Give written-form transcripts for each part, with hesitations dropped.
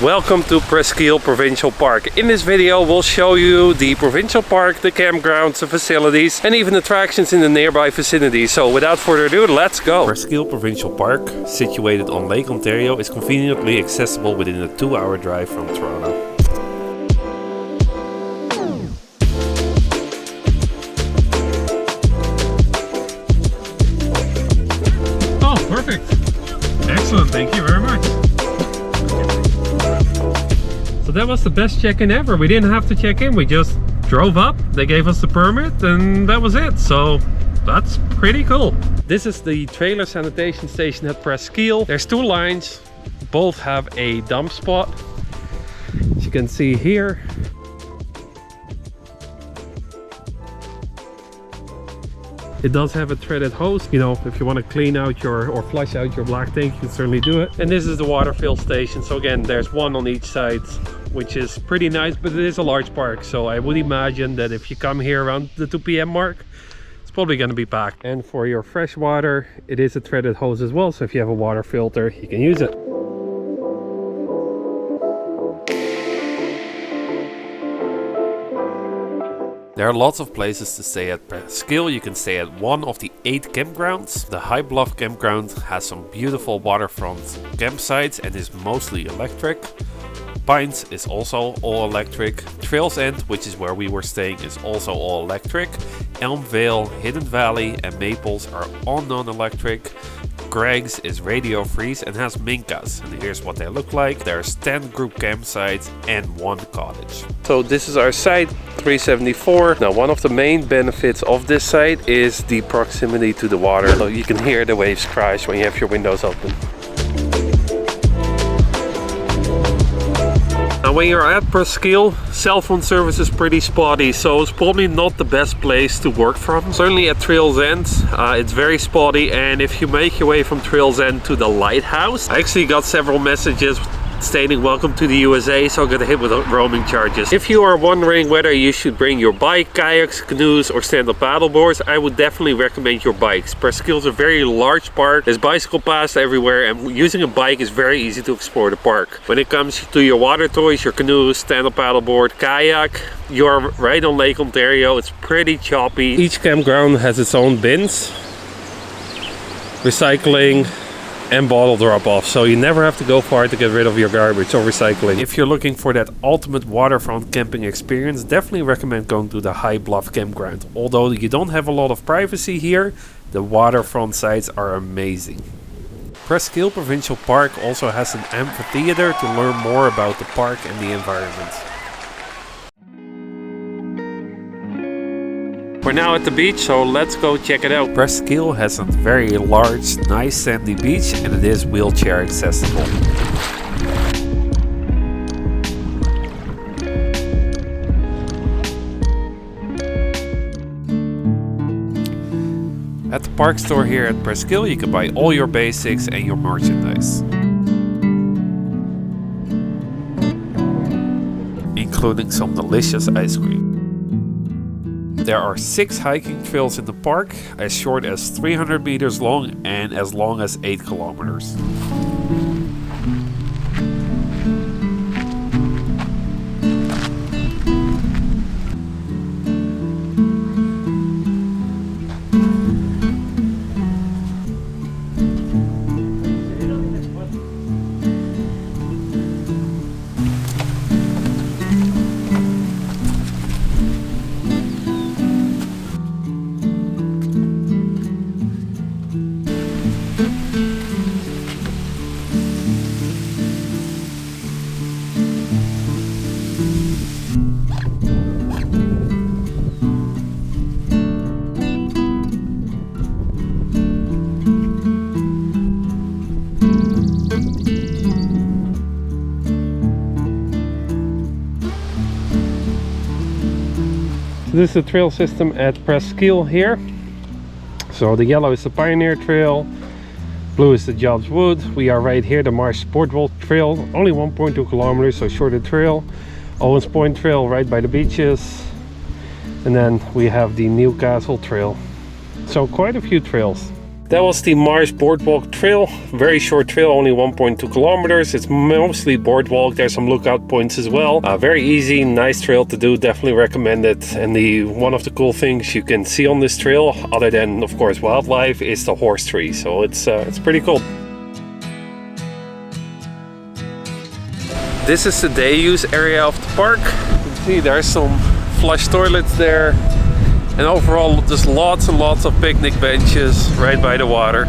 Welcome to Presqu'ile Provincial Park. In this video we'll show you the provincial park, the campgrounds, the facilities and even attractions in the nearby vicinity. So without further ado, let's go! Presqu'ile Provincial Park, situated on Lake Ontario, is conveniently accessible within a 2-hour drive from Toronto. Oh, perfect! Excellent, thank you very much. So that was the best check-in ever. We didn't have to check in, we just drove up, they gave us the permit and that was it. So that's pretty cool. This is the trailer sanitation station at Presqu'ile. There's 2 lines, both have a dump spot. As you can see here. It does have a threaded hose, you know, if you want to clean out or flush out your black tank, you can certainly do it. And this is the water fill station. So again, there's one on each side, which is pretty nice, but it is a large park. So I would imagine that if you come here around the 2 p.m. mark, it's probably going to be packed. And for your fresh water, it is a threaded hose as well. So if you have a water filter, you can use it. There are lots of places to stay at Presqu'ile. You can stay at one of the 8 campgrounds. The High Bluff Campground has some beautiful waterfront campsites and is mostly electric. Pines is also all electric. Trails End, which is where we were staying, is also all electric. Elm Vale, Hidden Valley and Maples are all non-electric. Greg's is radio freeze and has Minkas, and here's what they look like. There's 10 group campsites and 1 cottage. So this is our site, 374. Now one of the main benefits of this site is the proximity to the water. So you can hear the waves crash when you have your windows open. Now when you're at Presqu'ile, cell phone service is pretty spotty, so it's probably not the best place to work from. Certainly at Trails End, it's very spotty, and if you make your way from Trails End to the lighthouse, I actually got several messages stating welcome to the USA, so I got hit with roaming charges. If you are wondering whether you should bring your bike, kayaks, canoes or stand-up paddleboards, I would definitely recommend your bikes. Presqu'ile is a very large park, there's bicycle paths everywhere, and using a bike is very easy to explore the park. When it comes to your water toys, your canoes, stand-up paddleboard, kayak, you're right on Lake Ontario, it's pretty choppy. Each campground has its own bins, recycling and bottle drop-off, so you never have to go far to get rid of your garbage or recycling. If you're looking for that ultimate waterfront camping experience, definitely recommend going to the High Bluff Campground. Although you don't have a lot of privacy here, the waterfront sites are amazing. Presqu'ile Provincial Park also has an amphitheater to learn more about the park and the environment. We're now at the beach, so let's go check it out. Presqu'ile has a very large, nice sandy beach, and it is wheelchair accessible. At the park store here at Presqu'ile, you can buy all your basics and your merchandise, including some delicious ice cream. There are 6 hiking trails in the park, as short as 300 meters long and as long as 8 kilometers. This is the trail system at Presqu'ile here. So the yellow is the Pioneer Trail, blue is the Jobs Wood. We are right here, the Marsh Boardwalk Trail, only 1.2 kilometers, so shorter trail. Owens Point Trail right by the beaches. And then we have the Newcastle Trail. So quite a few trails. That was the Marsh Boardwalk Trail. Very short trail, only 1.2 kilometers. It's mostly boardwalk. There's some lookout points as well. Very easy, nice trail to do. Definitely recommend it. And one of the cool things you can see on this trail, other than of course wildlife, is the horse tree. So it's pretty cool. This is the day use area of the park. You can see there's some flush toilets there. And overall, just lots and lots of picnic benches right by the water.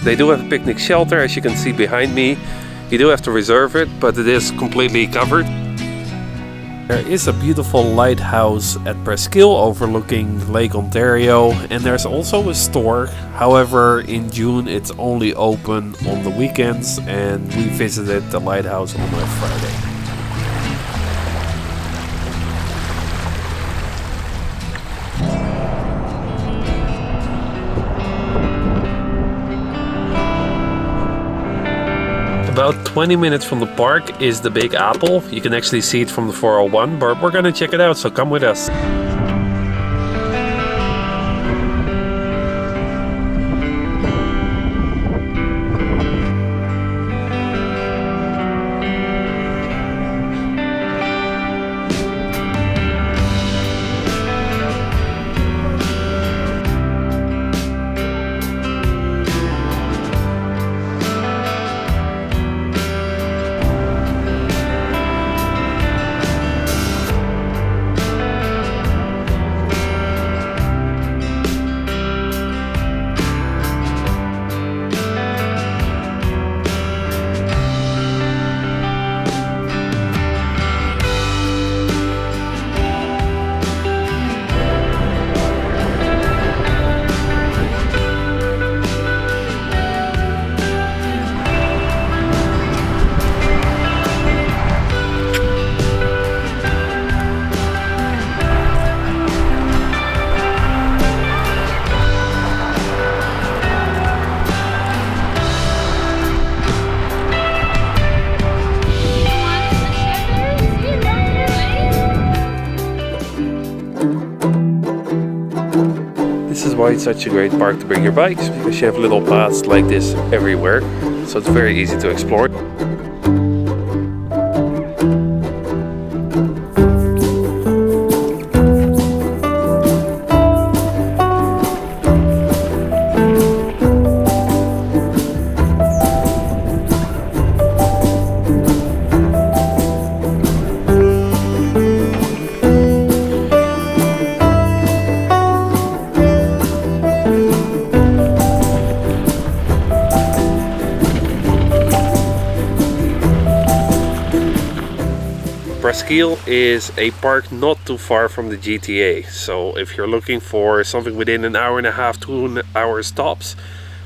They do have a picnic shelter, as you can see behind me. You do have to reserve it, but it is completely covered. There is a beautiful lighthouse at Presqu'ile overlooking Lake Ontario, and there's also a store. However, in June it's only open on the weekends, and we visited the lighthouse on a Friday. About 20 minutes from the park is the Big Apple. You can actually see it from the 401, but we're gonna check it out, so come with us. This is why it's such a great park to bring your bikes, because you have little paths like this everywhere, so it's very easy to explore. Presqu'ile is a park not too far from the GTA, so if you're looking for something within an hour and a half, 2 hours tops,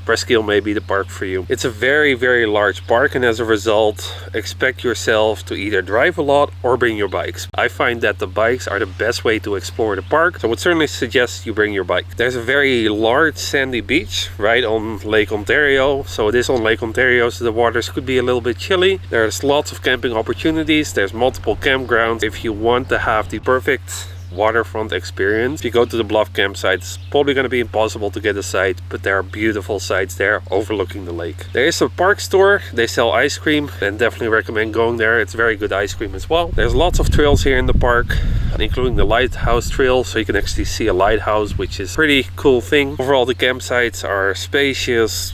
Presqu'ile may be the park for you. It's a very, very large park, and as a result, expect yourself to either drive a lot or bring your bikes. I find that the bikes are the best way to explore the park, so I would certainly suggest you bring your bike. There's a very large sandy beach right on Lake Ontario, so it is on Lake Ontario, so the waters could be a little bit chilly. There's lots of camping opportunities, there's multiple campgrounds. If you want to have the perfect waterfront experience, if you go to the Bluff campsite, it's probably going to be impossible to get a site, but there are beautiful sites there overlooking the lake. There is a park store, they sell ice cream, and definitely recommend going there. It's very good ice cream as well. There's lots of trails here in the park, including the lighthouse trail, so you can actually see a lighthouse, which is a pretty cool thing. Overall, the campsites are spacious.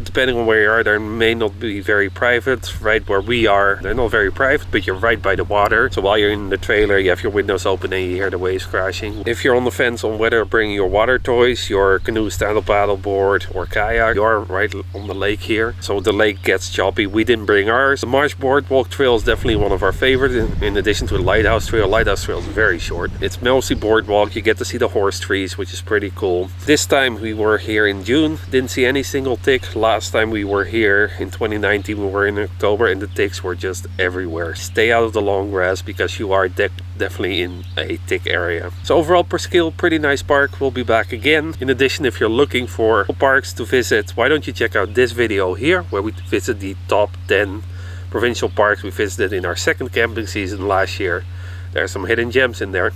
Depending on where you are, they may not be very private. Right where we are, they're not very private, but you're right by the water, so while you're in the trailer, you have your windows open and you hear the waves crashing. If you're on the fence on whether to bring your water toys, your canoe, stand-up paddleboard or kayak, you're right on the lake here, so the lake gets choppy. We didn't bring ours. The Marsh Boardwalk Trail is definitely one of our favorites, in addition to the lighthouse trail. Lighthouse trail is very short. It's mostly boardwalk. You get to see the horse trees, which is pretty cool. This time we were here in June, didn't see any single tick. Last last time we were here in 2019, we were in October and the ticks were just everywhere. Stay out of the long grass because you are definitely in a tick area. So overall, Presqu'ile, pretty nice park. We'll be back again. In addition, if you're looking for parks to visit, why don't you check out this video here where we visit the top 10 provincial parks we visited in our second camping season last year. There are some hidden gems in there.